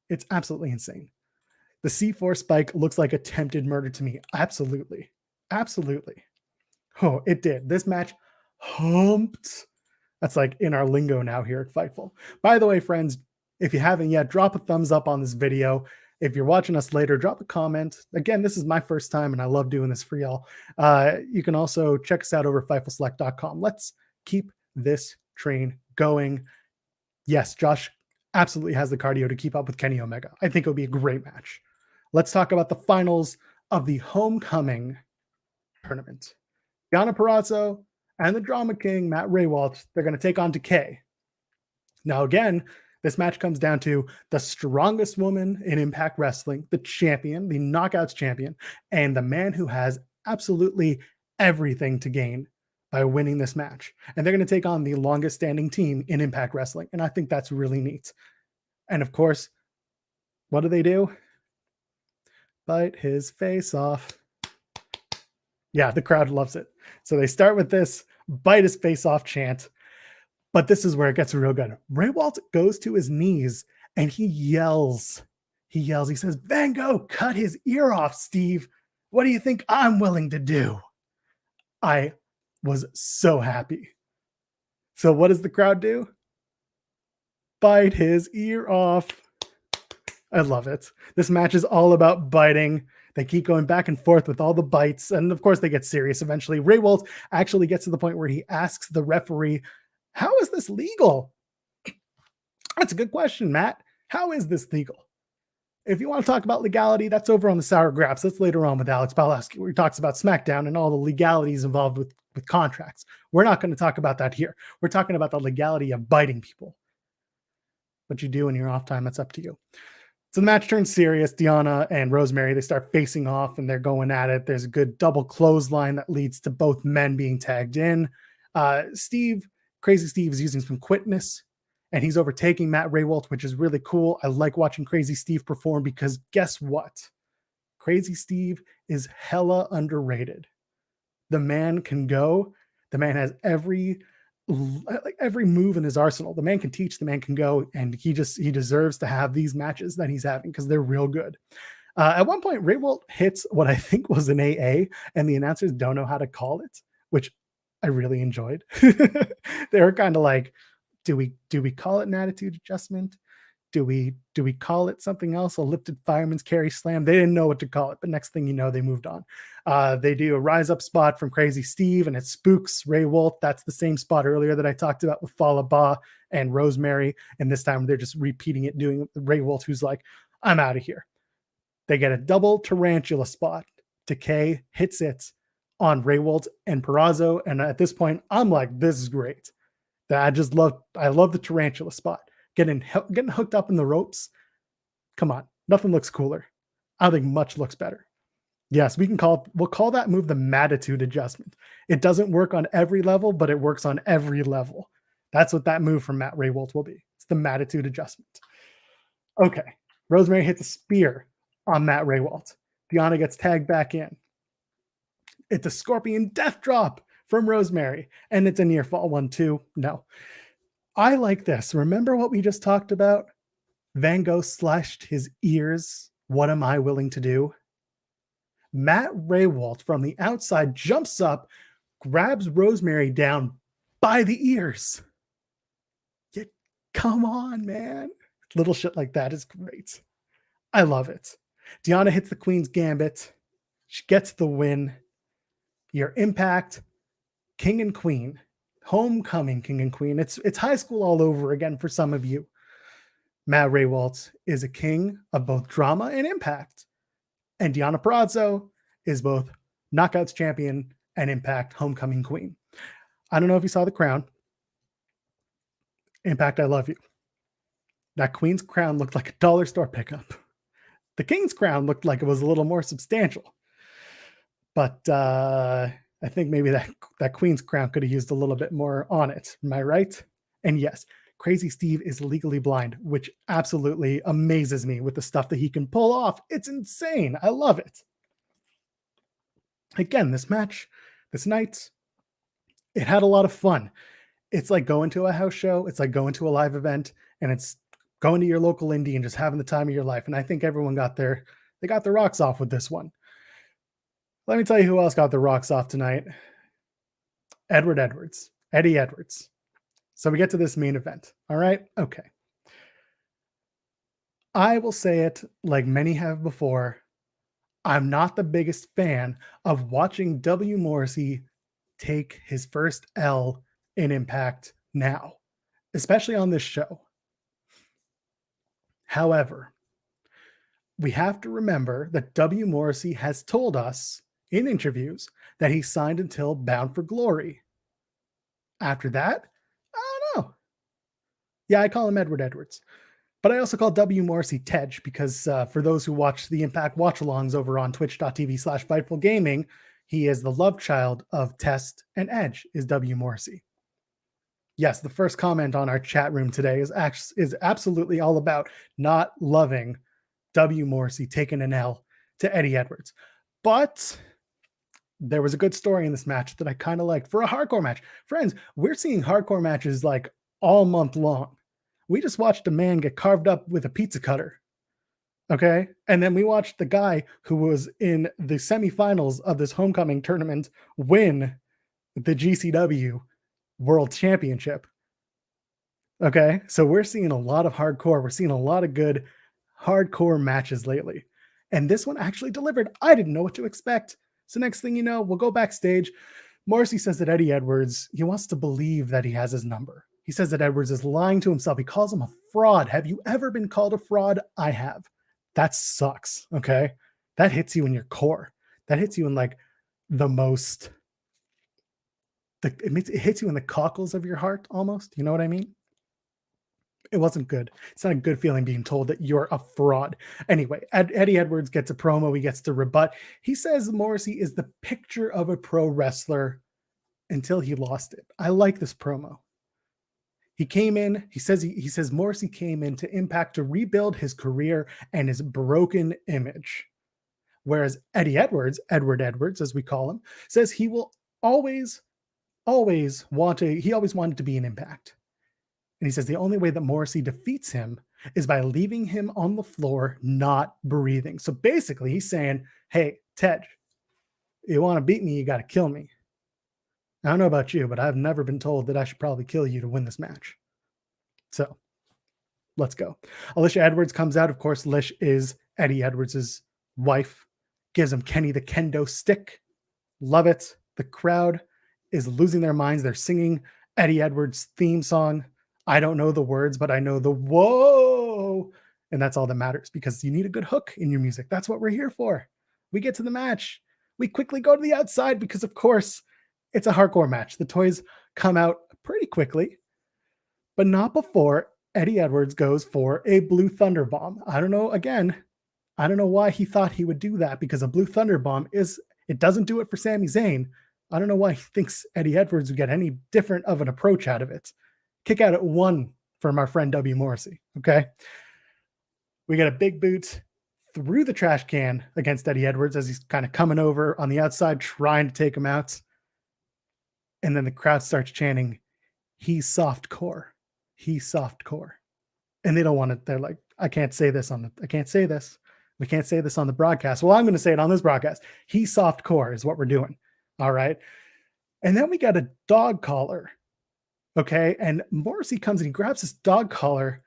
It's absolutely insane. The C4 spike looks like attempted murder to me. Absolutely. Absolutely. Oh, it did. This match humped That's like in our lingo now here at Fightful. By the way, friends, if you haven't yet, drop a thumbs up on this video. If you're watching us later, drop a comment. Again, this is my first time and I love doing this for y'all. You can also check us out over at FightfulSelect.com. Let's keep this train going. Yes, Josh absolutely has the cardio to keep up with Kenny Omega. I think it'll be a great match. Let's talk about the finals of the Homecoming tournament. Deonna Purrazzo and the Drama King, Matt Raywalt, they're going to take on Decay. Now, again, this match comes down to the strongest woman in Impact Wrestling, the champion, the Knockouts champion, and the man who has absolutely everything to gain by winning this match. And they're going to take on the longest standing team in Impact Wrestling. And I think that's really neat. And of course, what do? Bite his face off. Yeah, the crowd loves it. So they start with this bite his face off chant. But this is where it gets real good. Raywalt goes to his knees and he yells. He says, "Van Gogh, cut his ear off, Steve. What do you think I'm willing to do?" I was so happy. So what does the crowd do? Bite his ear off. I love it. This match is all about biting. They keep going back and forth with all the bites. And of course, they get serious eventually. Raywalt actually gets to the point where he asks the referee, "How is this legal?" That's a good question, Matt. How is this legal? If you want to talk about legality, that's over on the Sour Graps. That's later on with Alex Palowski, where he talks about SmackDown and all the legalities involved with contracts. We're not going to talk about that here. We're talking about the legality of biting people. What you do in your off time, that's up to you. So the match turns serious. Deonna and Rosemary, they start facing off and they're going at it. There's a good double clothesline that leads to both men being tagged in. Crazy Steve is using some quickness and he's overtaking Matt Raywalt, which is really cool. I like watching Crazy Steve perform because guess what? Crazy Steve is hella underrated. The man can go. The man has every move in his arsenal. The man can teach, the man can go, and he deserves to have these matches that he's having because they're real good. At one point, Raywalt hits what I think was an AA, and the announcers don't know how to call it, which I really enjoyed. They were kind of like, do we call it an attitude adjustment? Do we call it something else? A lifted fireman's carry slam? They didn't know what to call it, but next thing you know, they moved on. They do a rise up spot from Crazy Steve, and it spooks Raywalt. That's the same spot earlier that I talked about with Fallah Bah and Rosemary, and this time they're just repeating it, doing Raywalt, who's like, "I'm out of here." They get a double tarantula spot. Decay hits it on Raywalt and Purrazzo, and at this point, I'm like, this is great. I love the tarantula spot. Getting hooked up in the ropes. Come on, nothing looks cooler. I don't think much looks better. Yes, we'll call that move the Mattitude adjustment. It doesn't work on every level, but it works on every level. That's what that move from Matt Raywalt will be. It's the Mattitude adjustment. Okay, Rosemary hits a spear on Matt Raywalt. Deonna gets tagged back in. It's a Scorpion Death Drop from Rosemary, and it's a near fall 1-2. No. I like this. Remember what we just talked about? Van Gogh slashed his ears. What am I willing to do? Matt Raywalt from the outside jumps up, grabs Rosemary down by the ears. Yeah, come on, man. Little shit like that is great. I love it. Deonna hits the Queen's Gambit. She gets the win. Your Impact King and Queen. Homecoming King and Queen. It's high school all over again for some of you. Matt Raywalt is a king of both drama and impact. And Deonna Purrazzo is both Knockouts champion and Impact Homecoming Queen. I don't know if you saw the crown. Impact, I love you. That Queen's crown looked like a dollar store pickup. The King's crown looked like it was a little more substantial. But I think maybe that Queen's crown could have used a little bit more on it. Am I right? And yes, Crazy Steve is legally blind, which absolutely amazes me with the stuff that he can pull off. It's insane. I love it. Again, this night, it had a lot of fun. It's like going to a house show. It's like going to a live event, and it's going to your local indie and just having the time of your life. And I think everyone got their rocks off with this one. Let me tell you who else got the rocks off tonight. Eddie Edwards. So we get to this main event. All right. Okay. I will say it like many have before. I'm not the biggest fan of watching W. Morrissey take his first L in Impact now, especially on this show. However, we have to remember that W. Morrissey has told us in interviews that he signed until Bound for Glory. After that, I don't know. Yeah, I call him Edward Edwards. But I also call W. Morrissey Tej because for those who watch the Impact watch-alongs over on twitch.tv/Fightful Gaming, he is the love child of Test, and Edge is W. Morrissey. Yes, the first comment on our chat room today is absolutely all about not loving W. Morrissey taking an L to Eddie Edwards. But there was a good story in this match that I kind of liked for a hardcore match. Friends, we're seeing hardcore matches like all month long. We just watched a man get carved up with a pizza cutter. Okay. And then we watched the guy who was in the semifinals of this homecoming tournament win the GCW World Championship. Okay. So we're seeing a lot of hardcore. We're seeing a lot of good hardcore matches lately. And this one actually delivered. I didn't know what to expect. So next thing you know, we'll go backstage. Morrissey says that Eddie Edwards, he wants to believe that he has his number. He says that Edwards is lying to himself. He calls him a fraud. Have you ever been called a fraud? I have. That sucks. Okay. That hits you in your core. That hits you in like the most, it hits you in the cockles of your heart almost. You know what I mean? It wasn't good. It's not a good feeling being told that you're a fraud. Anyway, Eddie Edwards gets a promo. He gets to rebut. He says Morrissey is the picture of a pro wrestler until he lost it. I like this promo. He came in, he says Morrissey came into Impact to rebuild his career and his broken image. Whereas Eddie Edwards, Edward Edwards, as we call him, says he will always wanted to be in Impact. And he says the only way that Morrissey defeats him is by leaving him on the floor, not breathing. So basically he's saying, hey, Ted, you want to beat me, you got to kill me. I don't know about you, but I've never been told that I should probably kill you to win this match. So let's go. Alicia Edwards comes out. Of course, Lish is Eddie Edwards' wife. Gives him Kenny the kendo stick. Love it. The crowd is losing their minds. They're singing Eddie Edwards' theme song. I don't know the words, but I know the whoa. And that's all that matters because you need a good hook in your music. That's what we're here for. We get to the match. We quickly go to the outside because, of course, it's a hardcore match. The toys come out pretty quickly, but not before Eddie Edwards goes for a Blue Thunder Bomb. I don't know. Again, I don't know why he thought he would do that because a Blue Thunder Bomb it doesn't do it for Sami Zayn. I don't know why he thinks Eddie Edwards would get any different of an approach out of it. Kick out at one from our friend W. Morrissey. Okay. We got a big boot through the trash can against Eddie Edwards as he's kind of coming over on the outside, trying to take him out. And then the crowd starts chanting, he's softcore. He's softcore. And they don't want it. They're like, I can't say this. We can't say this on the broadcast. Well, I'm going to say it on this broadcast. He's softcore is what we're doing. All right. And then we got a dog collar. Okay. And Morrissey comes and he grabs this dog collar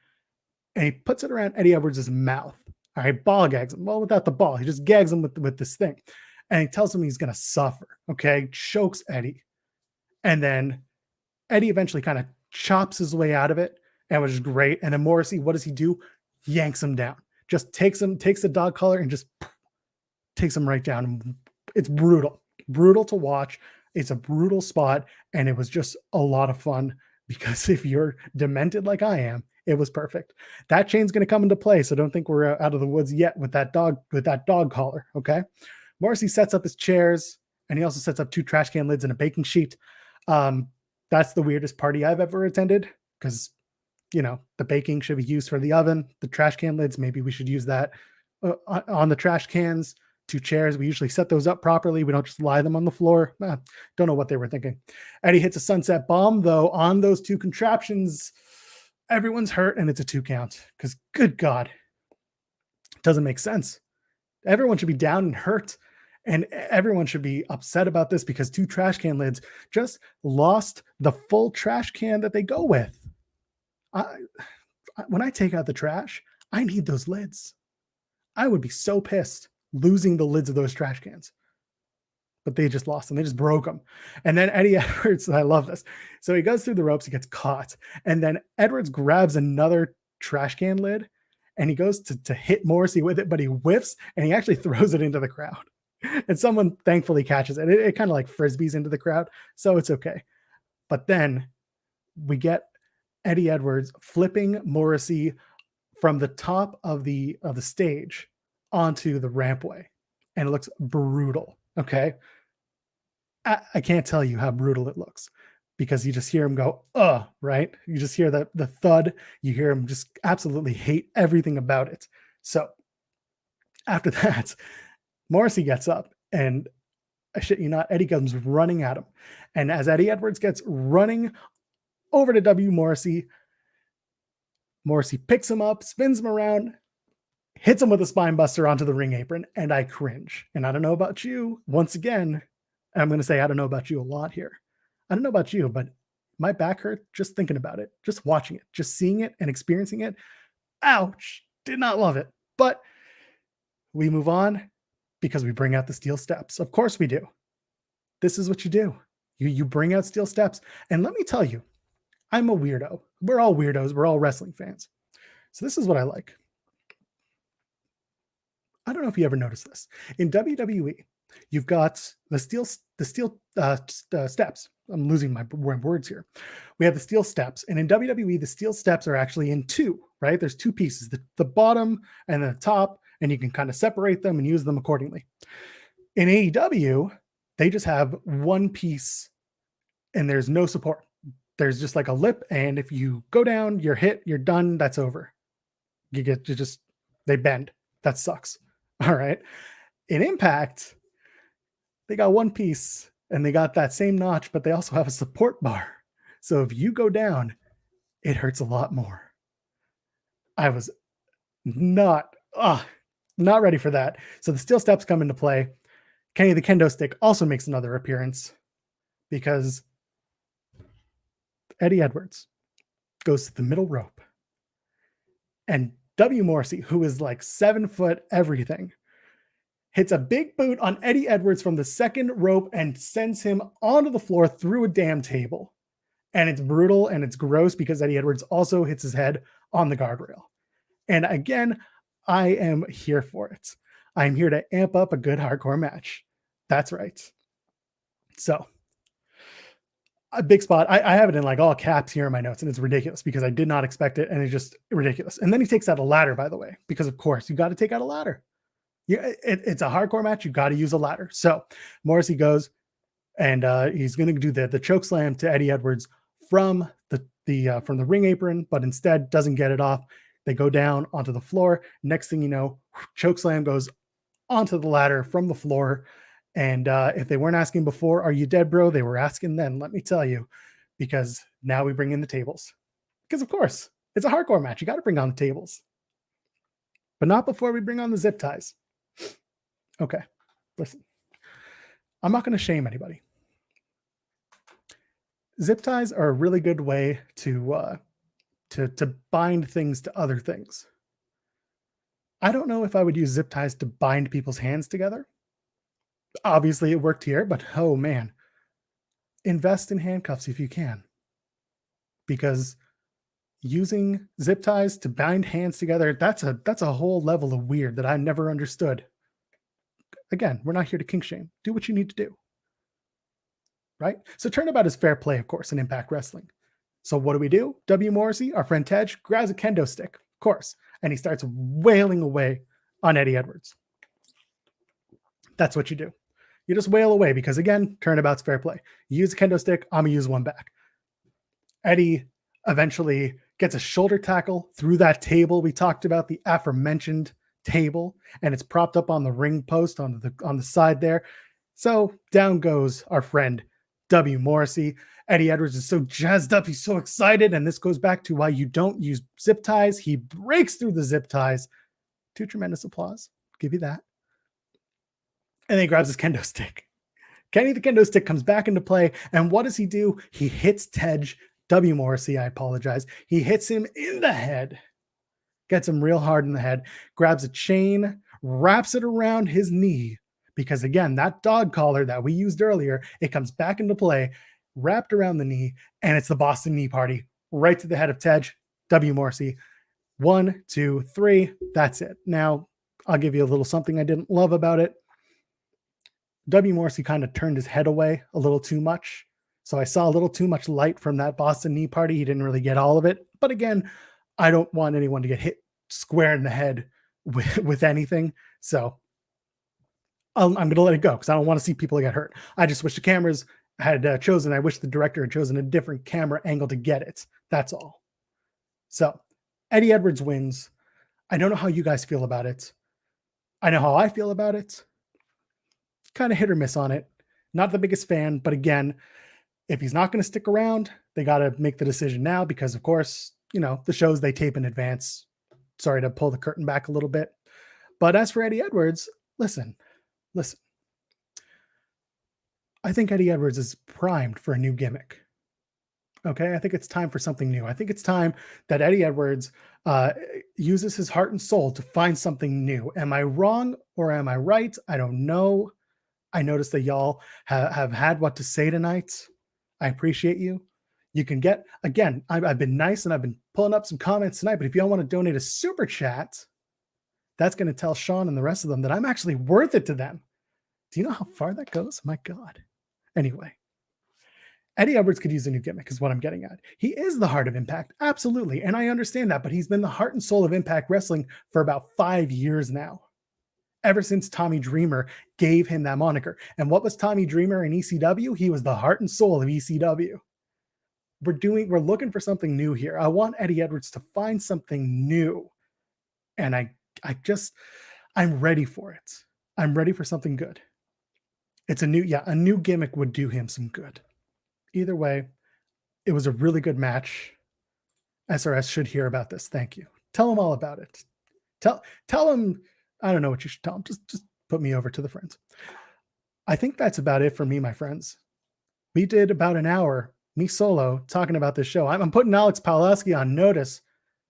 and he puts it around Eddie Edwards' mouth. All right. Ball gags him. Well, without the ball, he just gags him with this thing. And he tells him he's going to suffer. Okay. Chokes Eddie. And then Eddie eventually kind of chops his way out of it, and which is great. And then Morrissey, what does he do? Yanks him down. Just takes the dog collar and just takes him right down. It's brutal to watch. It's a brutal spot, and it was just a lot of fun because if you're demented like I am, it was perfect. That chain's going to come into play, so don't think we're out of the woods yet with that dog collar. Okay, Morrissey sets up his chairs, and he also sets up 2 trash can lids and a baking sheet. That's the weirdest party I've ever attended because, the baking should be used for the oven. The trash can lids, maybe we should use that on the trash cans. 2 chairs, we usually set those up properly. We don't just lie them on the floor. Don't know what they were thinking. Eddie hits a sunset bomb, though, on those 2 contraptions. Everyone's hurt, and it's a 2 count because, good God, it doesn't make sense. Everyone should be down and hurt. And everyone should be upset about this because 2 trash can lids just lost the full trash can that they go with. I, when I take out the trash, I need those lids. I would be so pissed losing the lids of those trash cans. But they just lost them. They just broke them. And then Eddie Edwards, I love this. So he goes through the ropes, he gets caught. And then Edwards grabs another trash can lid and he goes to hit Morrissey with it, but he whiffs and he actually throws it into the crowd. And someone thankfully catches it. It kind of like frisbees into the crowd. So it's okay. But then we get Eddie Edwards flipping Morrissey from the top of the stage onto the rampway. And it looks brutal. Okay. I can't tell you how brutal it looks because you just hear him go, right? You just hear the thud. You hear him just absolutely hate everything about it. So after that, Morrissey gets up and I shit you not, Eddie comes running at him. And as Eddie Edwards gets running over to Morrissey picks him up, spins him around, hits him with a spine buster onto the ring apron, and I cringe. And I don't know about you. Once again, I'm going to say I don't know about you a lot here. I don't know about you, but my back hurt just thinking about it, just watching it, just seeing it and experiencing it. Ouch. Did not love it. But we move on because we bring out the steel steps. Of course we do. This is what you do. You bring out steel steps. And let me tell you, I'm a weirdo. We're all weirdos. We're all wrestling fans. So this is what I like. I don't know if you ever noticed this. In WWE, you've got the steel steps. I'm losing my words here. We have the steel steps. And in WWE, the steel steps are actually in 2, right? There's 2 pieces, the bottom and the top, and you can kind of separate them and use them accordingly. In AEW, they just have 1 piece and there's no support. There's just like a lip. And if you go down, you're hit, you're done. That's over. They bend. That sucks. All right. In Impact, they got 1 piece and they got that same notch, but they also have a support bar. So if you go down, it hurts a lot more. I was not ready for that. So the steel steps come into play. Kenny the Kendo Stick also makes another appearance because Eddie Edwards goes to the middle rope and Morrissey, who is like 7 foot everything, hits a big boot on Eddie Edwards from the second rope and sends him onto the floor through a damn table. And it's brutal and it's gross because Eddie Edwards also hits his head on the guardrail. And again, I am here for it. I'm here to amp up a good hardcore match. That's right. So, a big spot. I have it in like all caps here in my notes, and it's ridiculous because I did not expect it, and it's just ridiculous. And then he takes out a ladder, by the way, because of course you got to take out a ladder. It's a hardcore match. You got to use a ladder. So Morrissey goes and he's going to do the choke slam to Eddie Edwards from the ring apron, but instead doesn't get it off. They go down onto the floor. Next thing you know, choke slam goes onto the ladder from the floor. And if they weren't asking before, are you dead, bro? They were asking then, let me tell you, because now we bring in the tables. Because of course, it's a hardcore match. You got to bring on the tables. But not before we bring on the zip ties. Okay, listen. I'm not going to shame anybody. Zip ties are a really good way to bind things to other things. I don't know if I would use zip ties to bind people's hands together. Obviously, it worked here, but oh man, invest in handcuffs if you can. Because using zip ties to bind hands together, that's a whole level of weird that I never understood. Again, we're not here to kink shame. Do what you need to do. Right? So turnabout is fair play, of course, in Impact Wrestling. So what do? Morrissey, our friend Tej, grabs a kendo stick, of course, and he starts wailing away on Eddie Edwards. That's what you do. You just wail away because, again, turnabout's fair play. You use a kendo stick, I'm going to use one back. Eddie eventually gets a shoulder tackle through that table we talked about, the aforementioned table, and it's propped up on the ring post on the side there. So down goes our friend Morrissey. Eddie Edwards is so jazzed up. He's so excited. And this goes back to why you don't use zip ties. He breaks through the zip ties to tremendous applause. Give you that. And then he grabs his kendo stick. Kenny the kendo stick comes back into play. And what does he do? He hits Tej, W. Morrissey, I apologize. He hits him in the head. Gets him real hard in the head. Grabs a chain, wraps it around his knee. Because again, that dog collar that we used earlier, it comes back into play, wrapped around the knee, and it's the Boston Knee Party. Right to the head of Tej, W. Morrissey. 1, 2, 3. That's it. Now, I'll give you a little something I didn't love about it. W. Morrissey kind of turned his head away a little too much. So I saw a little too much light from that Boston Knee Party. He didn't really get all of it. But again, I don't want anyone to get hit square in the head with anything. So I'm going to let it go because I don't want to see people get hurt. I just wish the cameras had chosen, I wish the director had chosen a different camera angle to get it. That's all. So Eddie Edwards wins. I don't know how you guys feel about it. I know how I feel about it. Kind of hit or miss on it. Not the biggest fan, but again, if he's not going to stick around, they got to make the decision now because, of course, the shows they tape in advance. Sorry to pull the curtain back a little bit. But as for Eddie Edwards, listen. I think Eddie Edwards is primed for a new gimmick. Okay, I think it's time for something new. I think it's time that Eddie Edwards uses his heart and soul to find something new. Am I wrong or am I right? I don't know. I noticed that y'all have had what to say tonight. I appreciate you. You can get, again, I've been nice and I've been pulling up some comments tonight, but if y'all want to donate a super chat, that's going to tell Sean and the rest of them that I'm actually worth it to them. Do you know how far that goes? My God. Anyway, Eddie Edwards could use a new gimmick is what I'm getting at. He is the heart of Impact. Absolutely. And I understand that, but he's been the heart and soul of Impact Wrestling for about 5 years now. Ever since Tommy Dreamer gave him that moniker. And what was Tommy Dreamer in ECW? He was the heart and soul of ECW. We're looking for something new here. I want Eddie Edwards to find something new. And I'm ready for it. I'm ready for something good. It's a new gimmick would do him some good. Either way, it was a really good match. SRS should hear about this. Thank you. Tell them all about it. Tell them, I don't know what you should tell them. Just put me over to the friends. I think that's about it for me, my friends. We did about an hour, me solo, talking about this show. I'm putting Alex Pawlowski on notice.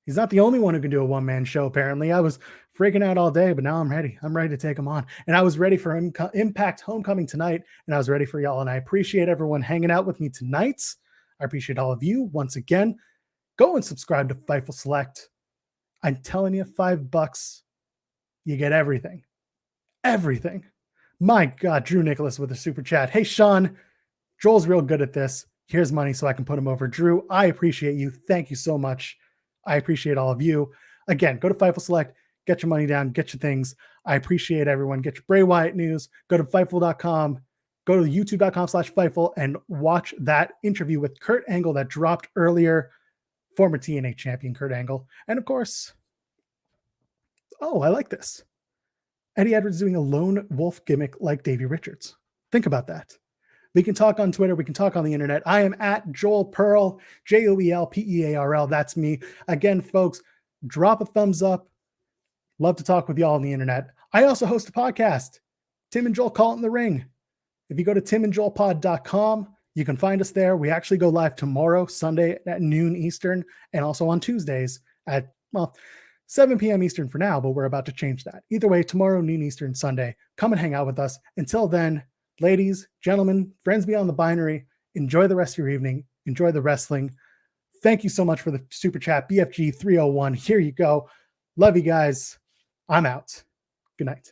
He's not the only one who can do a one-man show, apparently. I was freaking out all day, but now I'm ready. I'm ready to take him on. And I was ready for Impact Homecoming tonight, and I was ready for y'all. And I appreciate everyone hanging out with me tonight. I appreciate all of you. Once again, go and subscribe to Fightful Select. I'm telling you, $5, you get everything. Everything. My God, Drew Nicholas with a super chat. Hey, Sean, Joel's real good at this. Here's money so I can put him over. Drew, I appreciate you. Thank you so much. I appreciate all of you. Again, go to Fightful Select, get your money down, get your things. I appreciate everyone. Get your Bray Wyatt news. Go to Fightful.com. Go to youtube.com/Fightful and watch that interview with Kurt Angle that dropped earlier. Former TNA champion Kurt Angle. And of course, I like this. Eddie Edwards doing a lone wolf gimmick like Davey Richards. Think about that. We can talk on Twitter. We can talk on the internet. I am at Joel Pearl, JoelPearl. That's me. Again, folks, drop a thumbs up. Love to talk with y'all on the internet. I also host a podcast, Tim and Joel Call It in the Ring. If you go to timandjoelpod.com, you can find us there. We actually go live tomorrow, Sunday at noon Eastern, and also on Tuesdays at, 7 p.m. Eastern for now, but we're about to change that. Either way, tomorrow, noon Eastern, Sunday. Come and hang out with us. Until then, ladies, gentlemen, friends beyond the binary, enjoy the rest of your evening. Enjoy the wrestling. Thank you so much for the super chat. BFG 301. Here you go. Love you guys. I'm out. Good night.